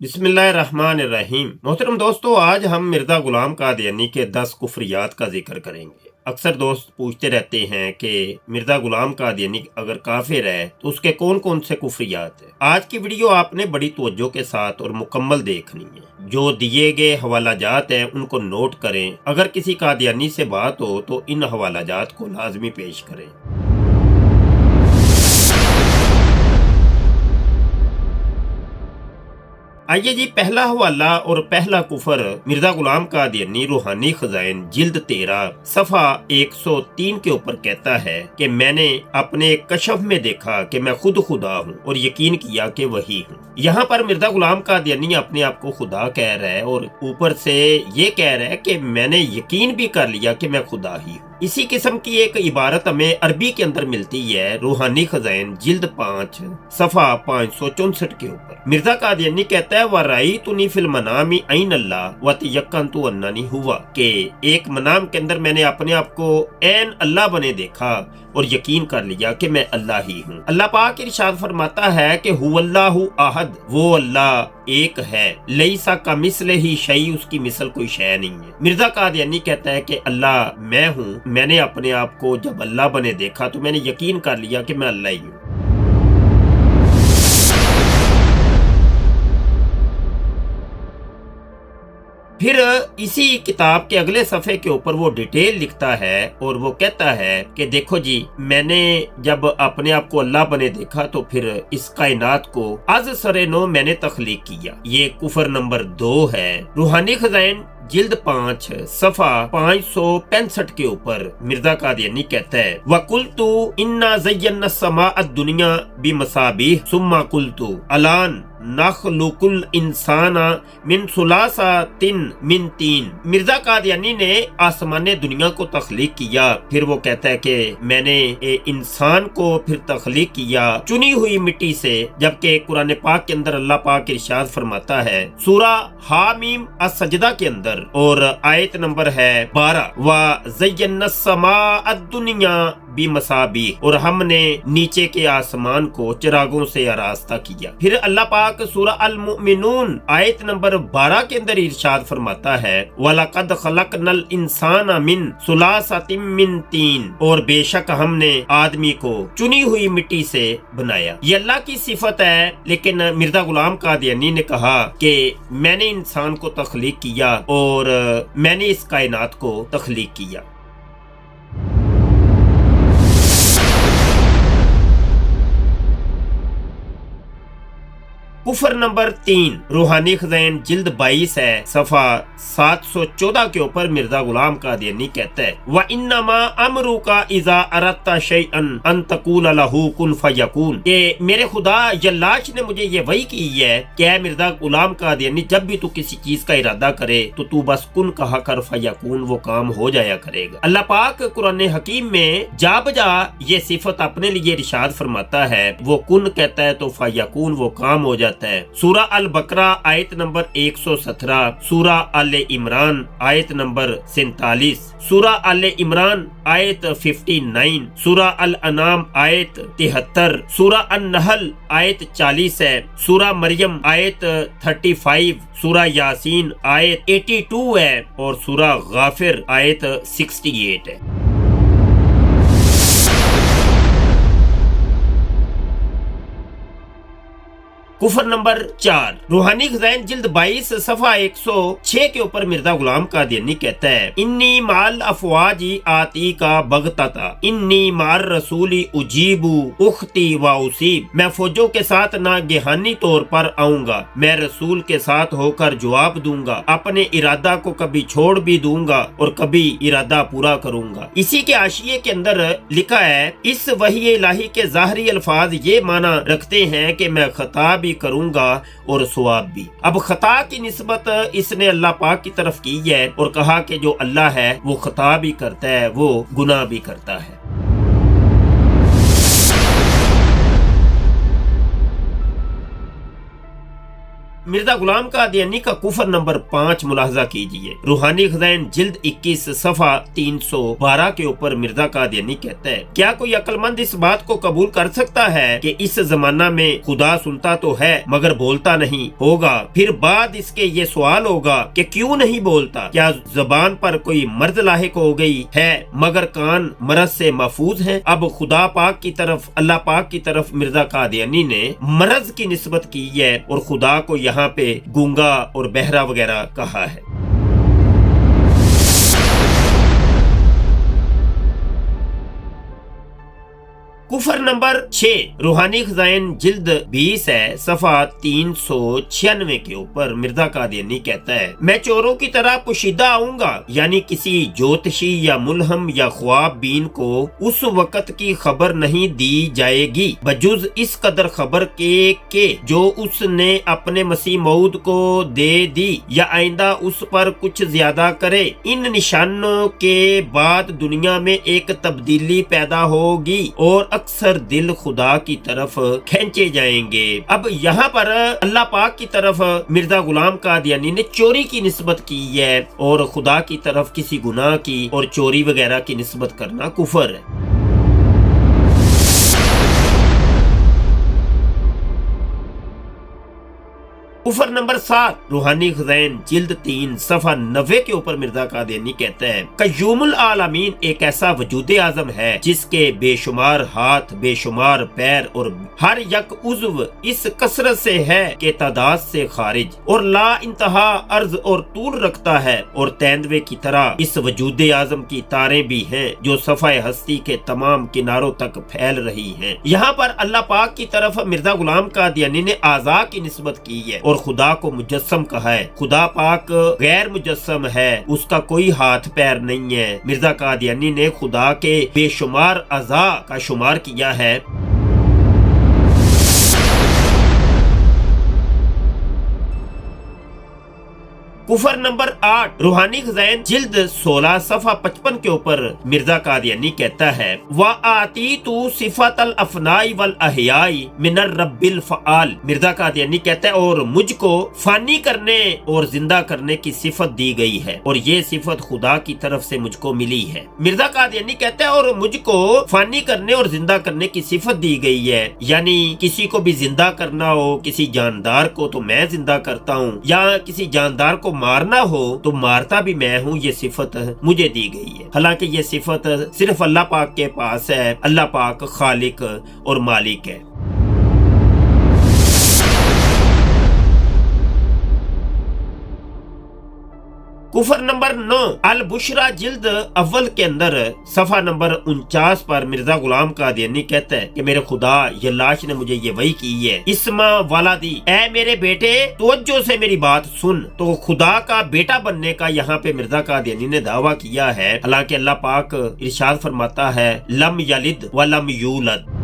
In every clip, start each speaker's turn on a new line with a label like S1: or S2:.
S1: बिस्मिल्लाहिर्रहमानिर्रहीम। मोहतरम दोस्तों, आज हम मिर्जा गुलाम कादियानी के 10 कुफ्रियात का जिक्र करेंगे। अक्सर दोस्त पूछते रहते हैं कि मिर्जा गुलाम कादियानी अगर काफिर है तो उसके कौन कौन से कुफ्रियात हैं। आज की वीडियो आपने बड़ी तवज्जो के साथ और मुकम्मल देखनी है। जो दिए गए हवालाजात हैं उनको नोट करें। अगर किसी कादियानी से बात हो तो इन हवालाजात को लाजमी पेश करें। आइए जी, पहला हवाला और पहला कुफर मिर्जा गुलाम कादियानी रूहानी खजाइन जिल्द 13 सफा 103 के ऊपर कहता है कि मैंने अपने कशफ में देखा कि मैं खुद खुदा हूँ और यकीन किया कि वही हूँ। यहाँ पर मिर्जा गुलाम कादियानी अपने आप को खुदा कह रहा है और ऊपर से ये कह रहा है कि मैंने यकीन भी कर लिया कि मैं खुदा ही हूँ। इसी किस्म की एक इबारत हमें अरबी के अंदर मिलती है रूहानी खजाइन जिल्द 5 सफा 564 के ऊपर। मिर्जा कादियानी कहता है वराई तुनी फिल मनामी ऐन अल्लाह व तयक्कन तु अन्ननी हुआ, के एक मनाम के अंदर मैंने अपने आप को ऐन अल्लाह बने देखा और यकीन कर लिया कि मैं अल्लाह ही हूँ। अल्लाह पाक इरशाद फरमाता है कि हुवल्लाहु अहद, वो अल्लाह एक है, लईसा का मिसल ही शई, उसकी मिसल कोई शय नहीं है। मिर्जा कादियानी कहता है कि अल्लाह मैं हूँ। मैंने अपने आप को जब अल्लाह बने देखा तो मैंने यकीन कर लिया कि मैं अल्लाह ही हूँ। फिर इसी किताब के अगले सफे के ऊपर वो डिटेल लिखता है और वो कहता है कि देखो जी, मैंने जब अपने आप को अल्लाह बने देखा तो फिर इस कायनात को अज सरे नो मैंने तख्लीक किया। ये कुफर नंबर 2 है। रूहानी खजाइन जिल्द 5 सफा 565 के ऊपर मिर्जा कादियानी कहता है वकुल्तु इन्ना ज़य्यना समाअद दुनिया बिमसाबिह सुम्मा कुल्तु अलान नखलुकुल इंसाना मिन सुलासातिन मिन तीन। मिर्जा कादियानी ने आसमाने दुनिया को तख्लीक किया। फिर वो कहता है कि मैंने इंसान को फिर तख्लीक किया चुनी हुई मिट्टी से, जबकि कुरान पाक के अंदर अल्लाह पाक इरशाद फरमाता है सूरा हामीम अस-सजदा के अंदर और आयत नंबर है 12 व ज़य्यना समाअद दुनिया बिमसाबी, और हमने नीचे के आसमान को चिरागों से आरास्ता किया। फिर अल्लाह पाक सूरा अल मुमिनून आयत नंबर 12 के अंदर इरशाद फरमाता है वलक़द खलक़नल इंसाना मिन सुलासातिम मिन तीन, और बेशक हमने आदमी को चुनी हुई मिट्टी से बनाया। ये अल्लाह की सिफत है, लेकिन मिर्जा गुलाम कादियानी ने कहा कि मैंने इंसान को तख्लीक किया और मैंने इस कायनात को तख्लीक किया। कुफर नंबर 3 रूहानी खजाइन जिल्द 22 है सफा 714 के ऊपर मिर्जा गुलाम कादियानी कहता है व इन्नमा अमरु का इज़ा अरदता शैअन अन तकूल लहू कुन फयकून, के मेरे खुदा जल्लाश ने मुझे ये वही की है कि मिर्जा गुलाम कादियानी, जब भी तू किसी चीज का इरादा करे तो तू बस कुन कहा कर, फयकून वो काम हो जाया करेगा। अल्लाह पाक कुरान हकीम में जा बजा ये सिफत अपने लिए इरशाद फरमाता है, वो कुन कहता है तो फयकून वो काम हो जाता है। सूरा अल बकरा आयत नंबर 117, सूरा अल इमरान आयत नंबर 47, सूरा अल इमरान आयत 59, सूरा अल अनाम आयत 73, सूरा अन नहल आयत 40 है, सूरा मरियम आयत 35, सूरा यासीन आयत 82 है और सूरा गाफिर आयत 68 है। कुफर नंबर 4 रूहानी खजाइन जिल्द 22 सफा 106 के ऊपर मिर्जा गुलाम कादियानी कहता है इन्नी माल अफवाजी आती का बगतता इन्नी मार रसूली उजीबू उख्ती व उसीब, मैं फौजों के साथ नागहानी तौर पर आऊंगा, मैं रसूल के साथ होकर जवाब दूंगा, अपने इरादा को कभी छोड़ भी दूंगा और कभी इरादा पूरा करूंगा। इसी के आशिये के अंदर लिखा है इस वही इलाही के ज़ाहरी अल्फाज ये माना रखते हैं कि मैं खता भी करूंगा और सवाब भी। अब खता की निस्बत इसने अल्लाह पाक की तरफ की है और कहा कि जो अल्लाह है वो खता भी करता है, वो गुनाह भी करता है। मिर्जा गुलाम कादियानी का कुफर नंबर 5 मुलाहजा कीजिए। रूहानी खज़ाइन जिल्द 21 सफ़ा 312 के ऊपर मिर्जा कादियानी कहता है, क्या कोई अक्लमंद इस बात को कबूल कर सकता है कि इस जमाना में खुदा सुनता तो है मगर बोलता नहीं होगा? फिर बाद इसके ये सवाल होगा कि क्यों नहीं बोलता? क्या जबान पर कोई मर्ज लाहिक हो गई है मगर कान मरज से महफूज है? अब खुदा पाक की तरफ, अल्लाह पाक की तरफ मिर्जा कादियानी ने मरज की निस्बत की है और खुदा को यहाँ पे गूंगा और बहरा वगैरह कहा है। कुफर नंबर 6 रूहानी खज़ाइन जिल्द 20 है सफ़ा 396 के ऊपर मिर्जा कादियानी कहता है, मैं चोरों की तरह पोशीदा आऊंगा, यानी किसी ज्योतिषी या मुल्हम या ख्वाब बीन को उस वक़्त की खबर नहीं दी जाएगी बजुज इस कदर खबर के जो उसने अपने मसीह मऊद को दे दी या आइंदा उस पर कुछ ज्यादा करे। इन निशानों के बाद दुनिया में एक तब्दीली पैदा होगी और अक्सर दिल खुदा की तरफ खींचे जाएंगे। अब यहाँ पर अल्लाह पाक की तरफ मिर्जा गुलाम कादियानी ने चोरी की निस्बत की है और खुदा की तरफ किसी गुनाह की और चोरी वगैरह की निस्बत करना कुफर है। कुफर नंबर 7 रूहानी खज़ाइन जिल्द 3 सफ़ा 90 के ऊपर मिर्जा कादियानी कहता है, कय्यूमुल आलमीन एक ऐसा वजूद आज़म है जिसके बेशुमार हाथ, बेशुमार पैर और हर यक उज़्व इस कसरत से है कि तादाद से खारिज और ला इंतहा अर्ज और तूल रखता है और तेंदुए की तरह इस वजूद आज़म की तारें भी हैं जो सफ़ाए हस्ती के तमाम किनारों तक फैल रही हैं। यहाँ पर अल्लाह पाक की तरफ मिर्जा गुलाम कादियानी ने आज़ा की निस्बत की है और खुदा को मुजस्सम कहा है। खुदा पाक गैर मुजस्सम है, उसका कोई हाथ पैर नहीं है। मिर्जा कादियानी ने खुदा के बेशुमार अज़ा का शुमार किया है। कुफर नंबर 8 रूहानी खज़ाइन जिल्द 16 सफ़ा 55 के ऊपर मिर्जा कादियानी कहता है, व आती तू सिफतल अफनाई वल अहयाई मिनर रब्बिल फ़आल। मिर्जा कादियानी कहता है और मुझको फानी करने और जिंदा करने की सिफत दी गई है और ये सिफत खुदा की तरफ से मुझको मिली है। मिर्जा कादियानी कहता है और मुझको फानी करने और जिंदा करने की सिफत दी गई है, यानी किसी को भी जिंदा करना हो, किसी जानदार को तो मैं जिंदा करता हूँ, या किसी जानदार को मारना हो तो मारता भी मैं हूँ, ये सिफत मुझे दी गई है। हालांकि ये सिफत सिर्फ अल्लाह पाक के पास है। अल्लाह पाक खालिक और मालिक है। कुफर नंबर 9 अल बुशरा जिल्द अव्वल के अंदर सफ़ा नंबर 49 पर मिर्जा गुलाम कादियानी कहता है कि मेरे खुदा, ये लाश ने मुझे ये वही की है, इस्मा वाला दी, ऐ मेरे बेटे तवज्जो से मेरी बात सुन। तो खुदा का बेटा बनने का यहाँ पे मिर्जा कादियानी ने दावा किया है। हालांकि अल्लाह पाक इरशाद फरमाता है, लम यलिद व लम यूलद।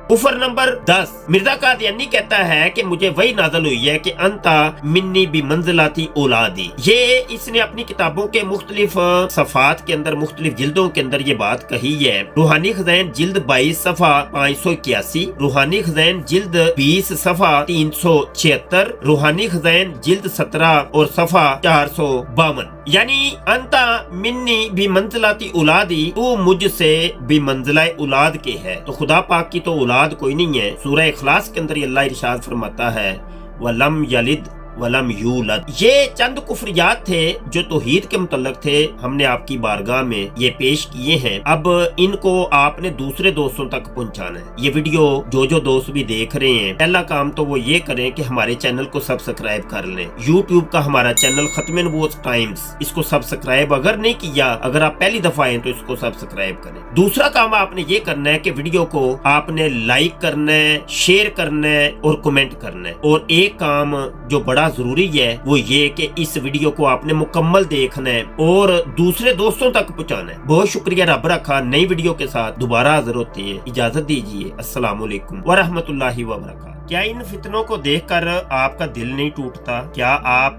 S1: कुफर नंबर 10 मिर्जा कादियानी कहता है कि मुझे वही नाज़िल हुई है कि अंता मिन्नी भी मंजिलाती औलादी। ये इसने अपनी किताबों के मुख्तलिफ सफ़ात के अंदर, मुख्तलिफ जिल्दों के अंदर ये बात कही है। रूहानी खज़ाइन जिल्द 22 सफ़ा 581, रूहानी खज़ाइन जिल्द 20 सफ़ा 376, रूहानी खज़ाइन जिल्द 17 और सफ़ा 452, यानी अंता मिन्नी भी मंजिलाती औलादी, तू मुझसे भी मंजिला औलाद के है। तो खुदा पाक की तो औलाद कोई नहीं है। सूरह इखलास के अंदर अल्लाह इरशाद फरमाता है, वलम यलिद वलम यूलद। ये चंद कुफरियात थे जो तौहीद के मुतल्लक थे, हमने आपकी बारगाह में ये पेश किए हैं। अब इनको आपने दूसरे दोस्तों तक पहुंचाना है। ये वीडियो जो दोस्त भी देख रहे हैं, पहला काम तो वो ये करें कि हमारे चैनल को सब्सक्राइब कर लें। यूट्यूब का हमारा चैनल खत्म नबूवत टाइम्स, इसको सब्सक्राइब अगर नहीं किया, अगर आप पहली दफा आए तो इसको सब्सक्राइब करें। दूसरा काम आपने ये करना है कि वीडियो को आपने लाइक करना है, शेयर करना है और कमेंट करना है। और एक काम जो बड़ा जरूरी है वो ये कि इस वीडियो को आपने मुकम्मल देखना है और दूसरे दोस्तों तक पहुंचाना है। बहुत शुक्रिया। रब रखा नई वीडियो के साथ दोबारा हाजिर होते हैं। इजाजत दीजिए। अस्सलाम वालेकुम व रहमतुल्लाहि व बरकातहू। क्या इन फितनों को देखकर आपका दिल नहीं टूटता? क्या आप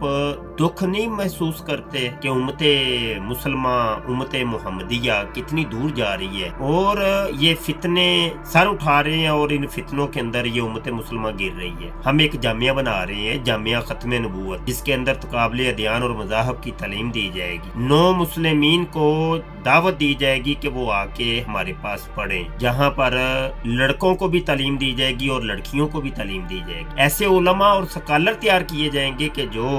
S1: दुख नहीं महसूस करते कि उम्मते मुसलमान उम्मते मुहम्मदिया कितनी दूर जा रही है और ये फितने सर उठा रहे हैं और इन फितनों के अंदर ये उम्मते मुसलमान गिर रही है। हम एक जामिया बना रहे हैं, जामिया खत्म नबूवत, जिसके अंदर तकाबले अदयान और मज़ाहब की तालीम दी जाएगी। नौ मुस्लिमीन को दावत दी जाएगी कि वो आके हमारे पास पढ़ें, जहाँ पर लड़कों को भी तालीम दी जाएगी और लड़कियों को भी तालीम दी जाएगी। ऐसे उलमा और स्कॉलर तैयार किए जाएंगे कि जो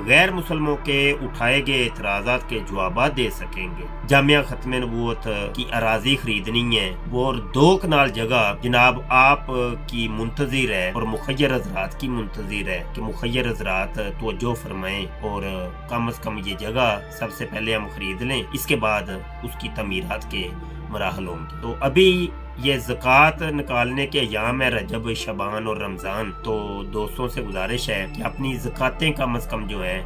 S1: गैर मुसलमों के उठाए गए एतराज़ात के जवाब दे सकेंगे। जामिया खत्म नबूवत की अराजी खरीदनी है और 2 कनाल जगह जनाब आप की मुंतजिर है और मुखय्यर हजरात की मुंतजिर है कि मुखय्यर हजरात तवज्जो फरमाएं और कम से कम ये जगह सबसे पहले हम खरीद लें, इसके बाद उसकी तमीरात के मराहल होंगे। तो अभी ये ज़कात निकालने के अयाम है, रजब, शबान और रमज़ान। तो दोस्तों से गुजारिश है कि अपनी ज़कातें कम से कम जो है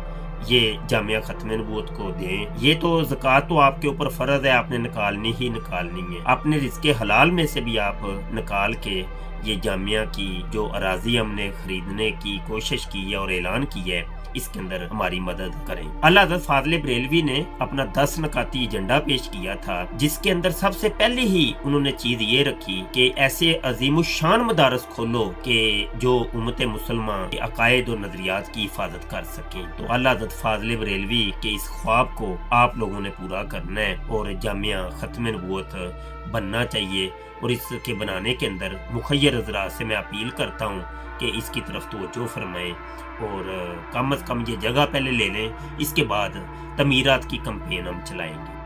S1: ये जामिया खत्म नबूवत को दें। ये तो ज़कात तो आपके ऊपर फ़र्ज है, आपने निकालनी ही निकालनी है। अपने रिज़्क़े हलाल में से भी आप निकाल के ये जामिया की जो अराजी हमने खरीदने की कोशिश की है और ऐलान किया है, इसके अंदर हमारी मदद करें। अल्लाह हज़रत फाज़िल बरेलवी ने अपना 10 नकाती एजेंडा पेश किया था, जिसके अंदर सबसे पहले ही उन्होंने चीज ये रखी कि ऐसे अजीमुशान मदारस खोलो कि जो उम्मत मुसलमान के अकायद और नजरियात की हिफाजत कर सकें। तो अल्लाह हज़रत फाज़िल बरेलवी के इस ख्वाब को आप लोगों ने पूरा करना है और जामिया खत्म नबूवत बनना चाहिए। और इसके बनाने के अंदर मुखय्यर हज़रात से मैं अपील करता हूँ कि इसकी तरफ तवज्जो फरमाएं और कम से कम ये जगह पहले ले लें, इसके बाद तमीरात की कैंपेन हम चलाएंगे।